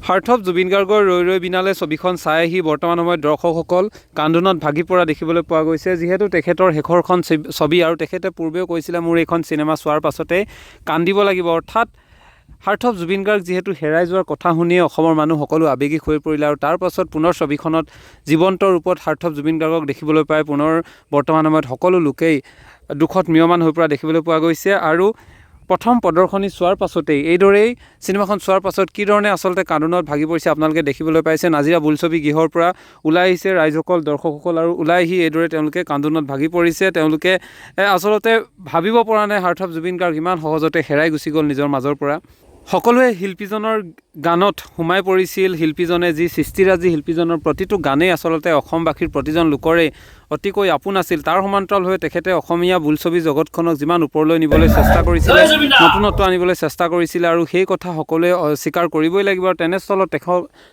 Heart of Zubeen গাৰ্গৰ ৰৈ ৰৈ বিনালে ছবিখন চাই আহি বৰ্তমান সময়ত দৰ্শকসকল কান্দোনত ভাগি পৰা দেখিবলৈ পোৱা গৈছে। যিহেতু তেখেতৰ শেষৰখন ছবি আৰু তেখেতে পূৰ্বেও কৈছিলে মোৰ এইখন চিনেমা চোৱাৰ পাছতে কান্দিব লাগিব, অৰ্থাৎ হাৰ্থ অফ জুবিন গাৰ্গ যিহেতু হেৰাই যোৱাৰ কথা শুনিয়ে অসমৰ মানুহ সকলো আৱেগিক হৈ পৰিলে আৰু তাৰ পাছত পুনৰ ছবিখনত জীৱন্ত ৰূপত হাৰ্থ অফ জুবিন গাৰ্গক দেখিবলৈ পাই পুনৰ বৰ্তমান সময়ত সকলো লোকেই দুখত ম্ৰিয়মান হৈ পৰা দেখিবলৈ পোৱা গৈছে। আৰু প্ৰথম প্ৰদৰ্শনী চোৱাৰ পাছতেই এইদৰেই চিনেমাখন চোৱাৰ পাছত কি ধৰণে আচলতে কান্দোনত ভাগি পৰিছে আপোনালোকে দেখিবলৈ পাইছে। নাজিৰা বোলছবি গৃহৰ পৰা ওলাই আহিছে ৰাইজসকল, দৰ্শকসকল, আৰু ওলাই আহি এইদৰে তেওঁলোকে কান্দোনত ভাগি পৰিছে। তেওঁলোকে আচলতে ভাবিব পৰা নাই হাৰ্থ অফ জুবিন গাৰ্গ ইমান সহজতে হেৰাই গুচি গ'ল নিজৰ মাজৰ পৰা। সকলোৱে শিল্পীজনৰ গানত সোমাই পৰিছিল। শিল্পীজনে যি সৃষ্টিৰাজি, শিল্পীজনৰ প্ৰতিটো গানেই আচলতে অসমবাসীৰ প্ৰতিজন লোকৰে অতিকৈ আপোন আছিল। তাৰ সমান্তৰালভাৱে তেখেতে অসমীয়া বোলছবি জগতখনক যিমান ওপৰলৈ নিবলৈ চেষ্টা কৰিছিলে, নতুনত্ব আনিবলৈ চেষ্টা কৰিছিলে, আৰু সেই কথা সকলোৱে স্বীকাৰ কৰিবই লাগিব। আৰু তেনেস্থলত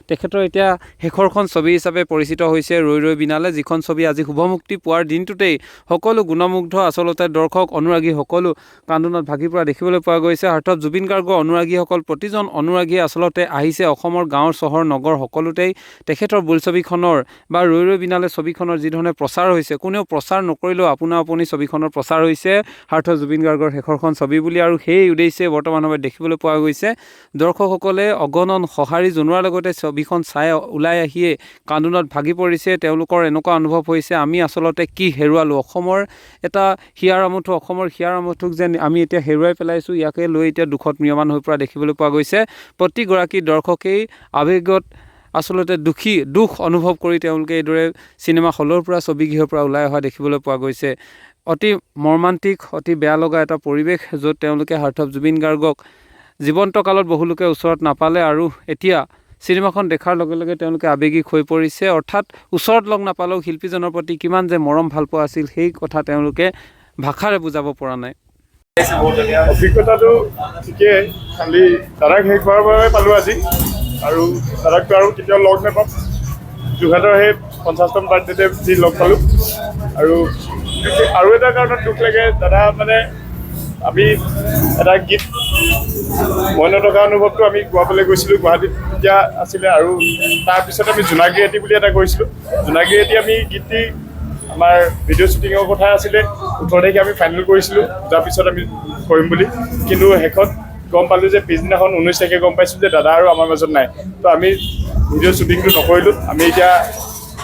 তেখেতৰ এতিয়া শেষৰখন ছবি হিচাপে পৰিচিত হৈছে ৰৈ ৰৈ বিনালে, যিখন ছবি আজি শুভমুক্তি পোৱাৰ দিনটোতেই সকলো গুণমুগ্ধ আচলতে দৰ্শক অনুৰাগী সকলো কান্দোনত ভাগি পৰা দেখিবলৈ পোৱা গৈছে। হাৰ্থ অফ জুবিন গাৰ্গৰ অনুৰাগীসকল প্ৰতিজন অনুৰাগীয়ে আচলতে আহিছে অসমৰ গাঁৱৰ চহৰ নগৰ সকলোতেই তেখেতৰ বোলছবিখনৰ বা ৰৈ ৰৈ বিনালে ছবিখনৰ যিধৰণে প্ৰচাৰ হৈছে, কোনেও প্ৰচাৰ নকৰিলেও আপোনা আপুনি ছবিখনৰ প্ৰচাৰ হৈছে হাৰ্থ অফ জুবিন গাৰ্গৰ শেষৰখন ছবি বুলি। আৰু সেই উদ্দেশ্যে বৰ্তমান সময়ত দেখিবলৈ পোৱা গৈছে দৰ্শকসকলে অগণন সঁহাৰি জনোৱাৰ লগতে ছবিখন চাই ওলাই আহিয়ে কান্দোনত ভাগি পৰিছে। তেওঁলোকৰ এনেকুৱা অনুভৱ হৈছে আমি আচলতে কি হেৰুৱালোঁ, অসমৰ এটা হিয়াৰ আমঠু, অসমৰ হিয়াৰ আমঠুক যেন আমি এতিয়া হেৰুৱাই পেলাইছোঁ, ইয়াকে লৈ এতিয়া দুখত ম্ৰিয়মান হৈ পৰা দেখিবলৈ পোৱা গৈছে। প্ৰতিগৰাকী দৰ্শকেই আৱেগত আচলতে দুখ অনুভৱ কৰি তেওঁলোকে এইদৰে চিনেমা হলৰ পৰা ছবিগৃহৰ পৰা ওলাই অহা দেখিবলৈ পোৱা গৈছে। অতি মৰ্মান্তিক, অতি বেয়া লগা এটা পৰিৱেশ, য'ত তেওঁলোকে হাৰ্থ অফ জুবিন গাৰ্গক জীৱন্ত কালত বহুলোকে ওচৰত নাপালে আৰু এতিয়া চিনেমাখন দেখাৰ লগে লগে তেওঁলোকে আৱেগিক হৈ পৰিছে। অৰ্থাৎ ওচৰত লগ নাপালেও শিল্পীজনৰ প্ৰতি কিমান যে মৰম ভালপোৱা আছিল সেই কথা তেওঁলোকে ভাষাৰে বুজাব পৰা নাই। অভিজ্ঞতাটো ঠিকেই, খালি দাদাক শেষ হোৱাৰ বাবে পালোঁ আজি, আৰু দাদাকটো আৰু কেতিয়াও লগ নাপাম। যোৰহাটৰ সেই 50তম বাৰ্থডেতে যি লগ পালোঁ, আৰু এটা কাৰণত দুখ লাগে, দাদা মানে আমি এটা গীত মই নথকা অনুভৱটো আমি গোৱাবলৈ গৈছিলোঁ, গুৱাহাটীত তেতিয়া আছিলে, আৰু তাৰপিছত আমি জোনাকী ৰাতি বুলি এটা কৰিছিলোঁ। জোনাকী ৰাতি আমি গীতটি আমাৰ ভিডিঅ' শ্বুটিঙৰ কথা আছিলে, 18 তাৰিখে আমি ফাইনেল কৰিছিলোঁ, তাৰপিছত আমি কৰিম বুলি। কিন্তু শেষত গম পালোঁ যে পিছদিনাখন 19 তাৰিখে গম পাইছোঁ যে দাদা আৰু আমাৰ মাজত নাই। তো আমি ভিডিঅ' শ্বুটিংটো নকৰিলোঁ, আমি এতিয়া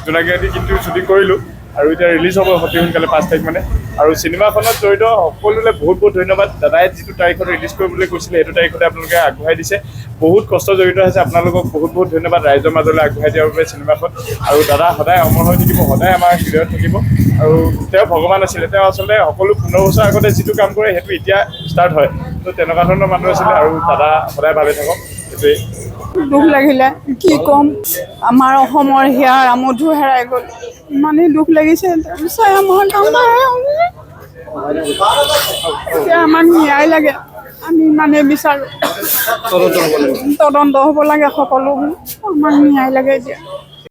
জোনাকী ৰাতি গীতটো শ্বুটিং কৰিলোঁ, আৰু এতিয়া ৰিলিজ হ'ব অতি সোনকালে 5 তাৰিখ মানে। আৰু চিনেমাখনত জড়িত সকলোলৈ বহুত বহুত ধন্যবাদ। দাদাই যিটো তাৰিখত ৰিলিজ কৰিবলৈ কৈছিলে সেইটো তাৰিখতে আপোনালোকে আগবঢ়াই দিছে, বহুত কষ্ট জড়িত আছে। আপোনালোকক বহুত বহুত ধন্যবাদ ৰাইজৰ মাজলৈ আগবঢ়াই দিয়াৰ বাবে চিনেমাখন। আৰু দাদা সদায় অমৰ হৈ থাকিব, সদায় আমাৰ হৃদয়ত থাকিব। আৰু তেওঁ ভগৱান আছিলে, তেওঁ আচলতে সকলো 15 বছৰ আগতে যিটো কাম কৰে সেইটো এতিয়া ষ্টাৰ্ট হয়, তো তেনেকুৱা ধৰণৰ মানুহ আছিলে। আৰু দাদা সদায় ভালে থাকক, সেইটোৱেই। দুখ লাগিলে, কি ক'ম, আমাৰ অসমৰ হিয়াৰ আমঠু হেৰাই গ'ল, ইমানেই দুখ লাগিছে। এতিয়া আমাক ন্যায় লাগে, আমি ইমানেই বিচাৰোঁ, তদন্ত হ'ব লাগে সকলোবোৰ, আমাক ন্যায় লাগে এতিয়া।